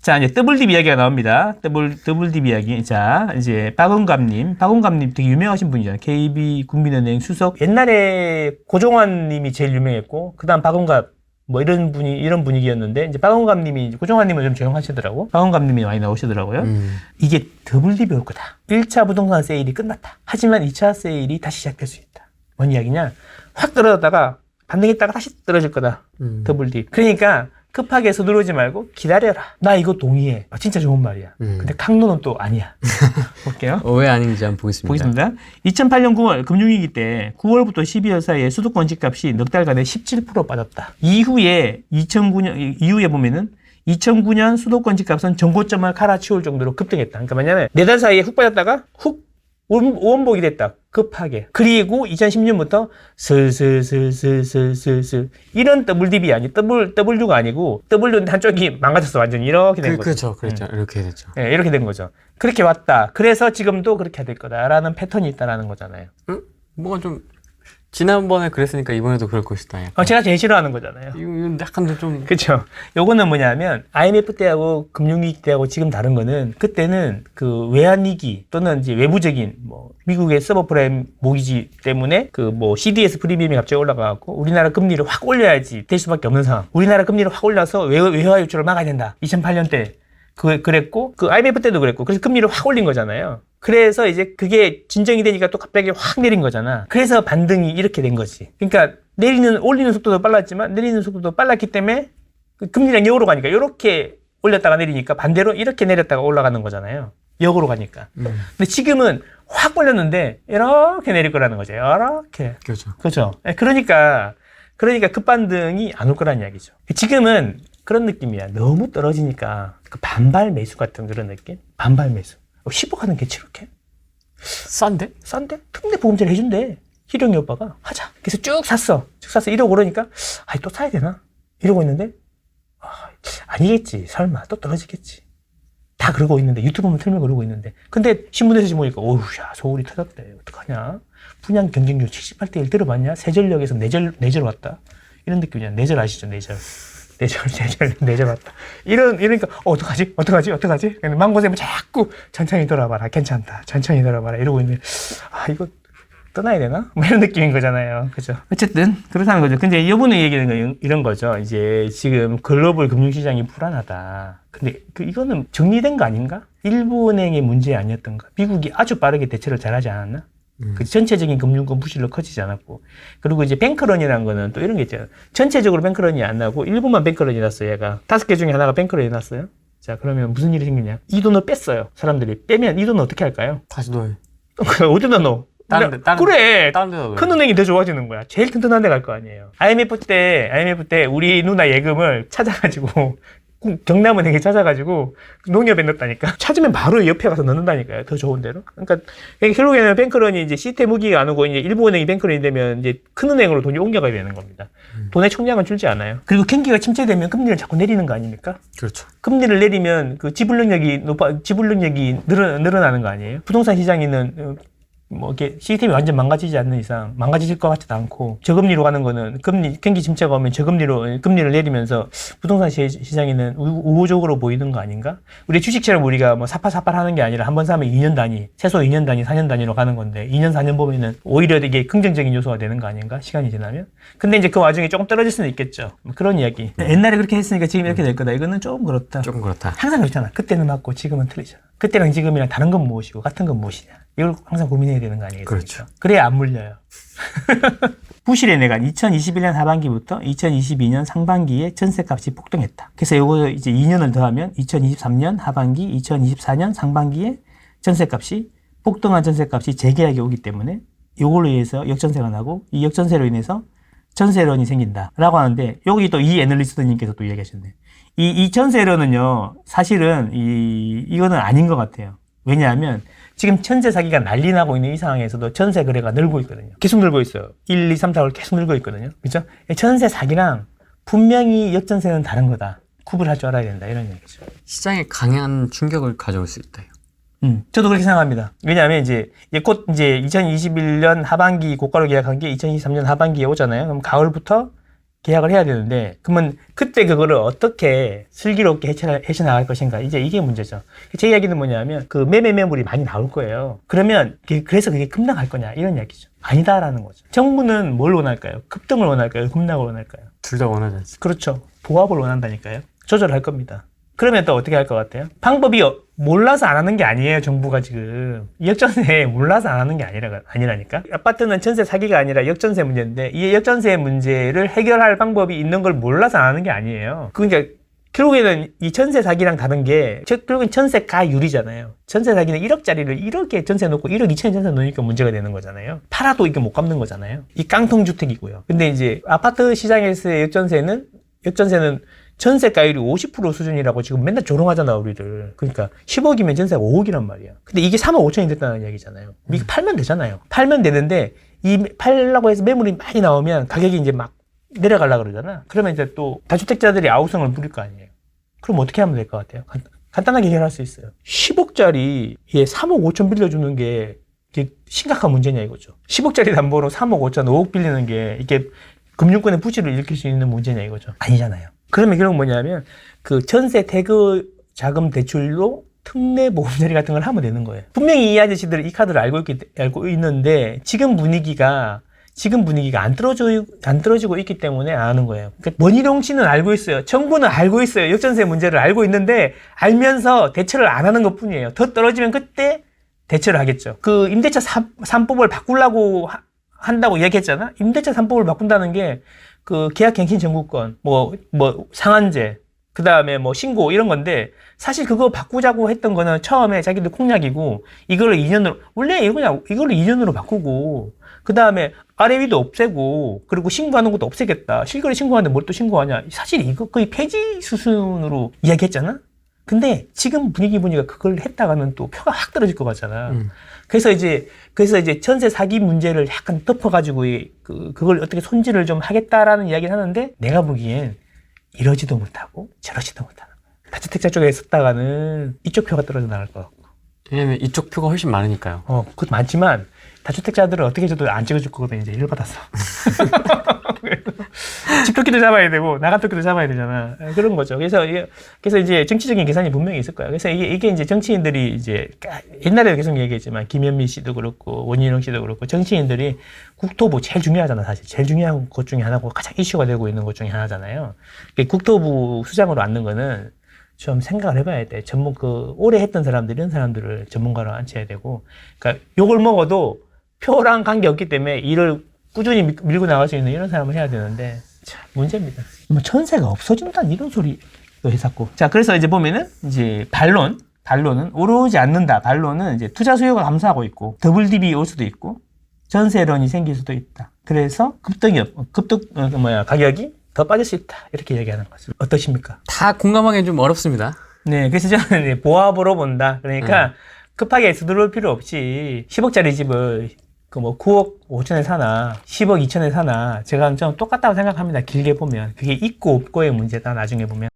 자, 이제 더블딥 이야기가 나옵니다. 더블딥 이야기. 자, 이제 박원갑님 되게 유명하신 분이잖아요. KB국민은행 수석. 옛날에 고종환님이 제일 유명했고, 그 다음 박원갑, 뭐 이런 분위기였는데, 이제 박원갑님이, 고종환님은 좀 조용하시더라고. 박원갑님이 많이 나오시더라고요. 이게 더블딥이 올 거다. 1차 부동산 세일이 끝났다. 하지만 2차 세일이 다시 시작될 수 있다. 뭔 이야기냐? 확 떨어졌다가, 반등했다가 다시 떨어질 거다. 더블딥. 그러니까, 급하게 서두르지 말고 기다려라. 나 이거 동의해. 진짜 좋은 말이야. 근데 강론은 또 아니야. 볼게요. 왜 아닌지 한번 보겠습니다. 2008년 9월 금융위기 때 9월부터 12월 사이에 수도권 집값이 넉 달간에 17% 빠졌다. 이후에 보면은 2009년 수도권 집값은 전고점을 갈아치울 정도로 급등했다. 그러니까 뭐냐면 4달 사이에 훅 빠졌다가 훅 원복이 됐다. 급하게. 그리고 2010년부터 슬슬 이런 더블딥이 아니 W가 아니고 W는 한쪽이 망가졌어. 완전히 이렇게 된 거죠. 그렇죠. 이렇게 됐죠. 네, 이렇게 된 거죠. 그렇게 왔다. 그래서 지금도 그렇게 될 거다라는 패턴이 있다라는 거잖아요. 뭐가 좀 지난번에 그랬으니까 이번에도 그럴 것이다. 제가 제일 싫어하는 거잖아요. 이거 약간 좀 그렇죠. 요거는 뭐냐면 IMF 때하고 금융위기 때하고 지금 다른 거는 그때는 그 외환위기 또는 이제 외부적인 뭐 미국의 서브프라임 모기지 때문에 그 뭐 CDS 프리미엄이 갑자기 올라가고 우리나라 금리를 확 올려야지 될 수밖에 없는 상황. 우리나라 금리를 확 올려서 외화 유출을 막아야 된다. 2008년 때 그랬고 그 IMF 때도 그랬고 그래서 금리를 확 올린 거잖아요. 그래서 이제 그게 진정이 되니까 또 갑자기 확 내린 거잖아. 그래서 반등이 이렇게 된 거지. 그러니까 올리는 속도도 빨랐지만 내리는 속도도 빨랐기 때문에 금리랑 역으로 가니까 이렇게 올렸다가 내리니까 반대로 이렇게 내렸다가 올라가는 거잖아요. 역으로 가니까. 근데 지금은 확 올렸는데 이렇게 내릴 거라는 거죠. 이렇게. 그렇죠. 그러니까 급반등이 안 올 거라는 이야기죠. 지금은 그런 느낌이야. 너무 떨어지니까 그 반발 매수 같은 그런 느낌? 반발 매수. 10억 하는 게 7억해? 싼데? 특례 보험제를 해준대. 희룡이 오빠가 하자. 그래서 쭉 샀어. 1억 오르니까 또 사야 되나? 이러고 있는데 아니겠지. 설마 또 떨어지겠지. 다 그러고 있는데 유튜브만 틀면 그러고 있는데 근데 신문에서 지금 보니까 어우야 서울이 터졌대. 어떡하냐. 분양 경쟁률 78대1 들어봤냐? 세전력에서 내절 왔다. 이런 느낌이야. 내절 아시죠? 내절 왔다. 이러니까, 어떡하지? 근데 망고쌤은 자꾸 천천히 돌아봐라. 괜찮다. 천천히 돌아봐라. 이러고 있는데, 이거 떠나야 되나? 뭐 이런 느낌인 거잖아요. 그죠? 어쨌든, 그렇다는 거죠. 근데 이번에 얘기하는 건 이런 거죠. 이제 지금 글로벌 금융시장이 불안하다. 근데 이거는 정리된 거 아닌가? 일본은행의 문제 아니었던가? 미국이 아주 빠르게 대처를 잘하지 않았나? 그 전체적인 금융권 부실로 커지지 않았고. 그리고 이제 뱅크런이라는 거는 또 이런 게 있잖아요. 전체적으로 뱅크런이 안 나고 일부만 뱅크런이 났어요. 얘가 5개 중에 하나가 뱅크런이 났어요. 자, 그러면 무슨 일이 생기냐? 이 돈을 뺐어요. 사람들이 빼면 이 돈은 어떻게 할까요? 다시 넣어요. 어디다 넣어? 다른 데다 큰 은행이 더 좋아지는 거야. 제일 튼튼한 데 갈 거 아니에요. IMF 때 우리 누나 예금을 찾아가지고 경남은행에 찾아가지고 농협에 넣었다니까. 찾으면 바로 옆에 가서 넣는다니까요. 더 좋은 데로. 그러니까 결국에는 뱅크런이 이제 시스템 무기가 안 오고 이제 일부 은행이 뱅크런이 되면 이제 큰 은행으로 돈이 옮겨가야 되는 겁니다. 돈의 총량은 줄지 않아요. 그리고 경기가 침체되면 금리를 자꾸 내리는 거 아닙니까? 그렇죠. 금리를 내리면 그 지불 능력이 늘어나는 거 아니에요? 부동산 시장에는 뭐 이렇게 시스템이 완전 망가지지 않는 이상 망가질 것 같지도 않고 저금리로 가는 거는 경기 침체가 오면 저금리로 금리를 내리면서 부동산 시장에는 우호적으로 보이는 거 아닌가? 우리 주식처럼 우리가 뭐 사팔사팔 하는 게 아니라 한 번 사면 2년 단위, 최소 2년 단위, 4년 단위로 가는 건데 2년, 4년 보면은 오히려 이게 긍정적인 요소가 되는 거 아닌가? 시간이 지나면. 근데 이제 그 와중에 조금 떨어질 수는 있겠죠. 그런 이야기. 옛날에 그렇게 했으니까 지금 이렇게 될 거다. 이거는 조금 그렇다. 항상 그렇잖아. 그때는 맞고 지금은 틀리잖아. 그때랑 지금이랑 다른 건 무엇이고 같은 건 무엇이냐. 이걸 항상 고민해야 되는 거 아니겠습니까? 그렇죠. 그래야 안 물려요. 부실의 내간 2021년 하반기부터 2022년 상반기에 전세값이 폭등했다. 그래서 요거 이제 2년을 더하면 2023년 하반기, 2024년 상반기에 전세값이 폭등한 전세값이 재계약이 오기 때문에 요걸로 인해서 역전세가 나고 이 역전세로 인해서 전세론이 생긴다라고 하는데 여기 또 이 애널리스트님께서 또 이야기하셨네. 이 전세론은요 사실은 이거는 아닌 것 같아요. 왜냐하면 지금 전세 사기가 난리 나고 있는 이 상황에서도 전세 거래가 늘고 있거든요. 계속 늘고 있어요. 1, 2, 3, 4월 계속 늘고 있거든요. 그렇죠? 전세 사기랑 분명히 역전세는 다른 거다. 구분할 줄 알아야 된다. 이런 얘기죠. 시장에 강한 충격을 가져올 수 있다. 저도 그렇게 생각합니다. 왜냐하면 이제 곧 이제 2021년 하반기 고가로 계약한 게 2023년 하반기에 오잖아요. 그럼 가을부터 계약을 해야 되는데, 그러면 그때 그거를 어떻게 슬기롭게 헤쳐나갈 것인가. 이제 이게 문제죠. 제 이야기는 뭐냐면, 그 매매 매물이 많이 나올 거예요. 그러면, 그래서 그게 급락할 거냐, 이런 이야기죠. 아니다라는 거죠. 정부는 뭘 원할까요? 급등을 원할까요? 급락을 원할까요? 둘 다 원하지 않습니다. 그렇죠. 보합을 원한다니까요. 조절할 겁니다. 그러면 또 어떻게 할 것 같아요? 방법이 몰라서 안 하는 게 아니에요, 정부가 지금. 역전세 몰라서 안 하는 게 아니라니까. 아파트는 전세 사기가 아니라 역전세 문제인데, 이 역전세 문제를 해결할 방법이 있는 걸 몰라서 안 하는 게 아니에요. 그러니까 결국에는 이 전세 사기랑 다른 게, 결국엔 전세가율이잖아요. 전세 사기는 1억짜리를 1억에 전세 놓고 1억 2천에 전세 놓으니까 문제가 되는 거잖아요. 팔아도 이게 못 갚는 거잖아요. 이 깡통주택이고요. 근데 이제 아파트 시장에서의 역전세는 전세가율이 50% 수준이라고 지금 맨날 조롱하잖아, 우리를. 그러니까 10억이면 전세가 5억이란 말이야. 근데 이게 3억 5천이 됐다는 이야기잖아요. 이게 팔면 되잖아요. 팔면 되는데, 팔라고 해서 매물이 많이 나오면 가격이 이제 막 내려가려고 그러잖아. 그러면 이제 또 다주택자들이 아우성을 부릴 거 아니에요. 그럼 어떻게 하면 될 것 같아요? 간단하게 해결할 수 있어요. 10억짜리에 3억 5천 빌려주는 게 이게 심각한 문제냐 이거죠. 10억짜리 담보로 3억 5천, 5억 빌리는 게 이게 금융권의 부실을 일으킬 수 있는 문제냐 이거죠. 아니잖아요. 그러면 결국 뭐냐면 그 전세 대그 자금 대출로 특례 보험자리 같은 걸 하면 되는 거예요. 분명히 이 아저씨들은 이 카드를 알고 있는데 지금 분위기가 안 떨어지고 있기 때문에 안 하는 거예요. 그러니까 원희룡 씨는 알고 있어요. 정부는 알고 있어요. 역전세 문제를 알고 있는데 알면서 대처를 안 하는 것 뿐이에요. 더 떨어지면 그때 대처를 하겠죠. 그 임대차 3법을 바꾸려고 한다고 이야기했잖아. 임대차 3법을 바꾼다는 게 그 계약갱신 청구권, 상한제, 그 다음에 신고 이런 건데 사실 그거 바꾸자고 했던 거는 처음에 자기들 공약이고 이걸로 2년으로 원래 이걸로 2년으로 바꾸고 그 다음에 아래 위도 없애고 그리고 신고하는 것도 없애겠다. 실거래 신고하는데 뭘 또 신고하냐. 사실 이거 거의 폐지 수순으로 이야기했잖아. 근데 지금 분위기 보니까 그걸 했다가는 또 표가 확 떨어질 것 같잖아. 그래서 이제 전세 사기 문제를 약간 덮어가지고 그걸 어떻게 손질을 좀 하겠다라는 이야기를 하는데 내가 보기엔 이러지도 못하고 저러지도 못하는 거야. 다주택자 쪽에 썼다가는 이쪽 표가 떨어져 나갈 것 같고. 왜냐면 이쪽 표가 훨씬 많으니까요. 그것도 많지만 다주택자들은 어떻게 해줘도 안 찍어줄 거거든. 이제 일 받았어. 집토끼도 잡아야 되고 나간토끼도 잡아야 되잖아. 그런 거죠. 그래서 이제 정치적인 계산이 분명히 있을 거야. 그래서 이게 이제 정치인들이 이제 옛날에도 계속 얘기했지만 김현미 씨도 그렇고 원희룡 씨도 그렇고 정치인들이 국토부 제일 중요하잖아. 사실 제일 중요한 것 중에 하나고 가장 이슈가 되고 있는 것 중에 하나잖아요. 국토부 수장으로 앉는 거는 좀 생각을 해봐야 돼. 오래 했던 사람들, 이런 사람들을 전문가로 앉혀야 되고, 그러니까 욕을 먹어도 표랑 관계없기 때문에 일을 꾸준히 밀고 나갈 수 있는 이런 사람을 해야 되는데, 참, 문제입니다. 전세가 없어진다는 이런 소리도 했었고. 자, 그래서 이제 보면은, 이제 반론은 오르지 않는다. 반론은 이제 투자 수요가 감소하고 있고, 더블 DB 올 수도 있고, 전세론이 생길 수도 있다. 그래서 가격이 더 빠질 수 있다. 이렇게 얘기하는 거죠. 어떠십니까? 다 공감하기는 좀 어렵습니다. 네, 그래서 저는 보합으로 본다. 그러니까 급하게 서두를 필요 없이 10억짜리 집을 9억 5천에 사나 10억 2천에 사나 제가 좀 똑같다고 생각합니다. 길게 보면 그게 있고 없고의 문제다. 나중에 보면.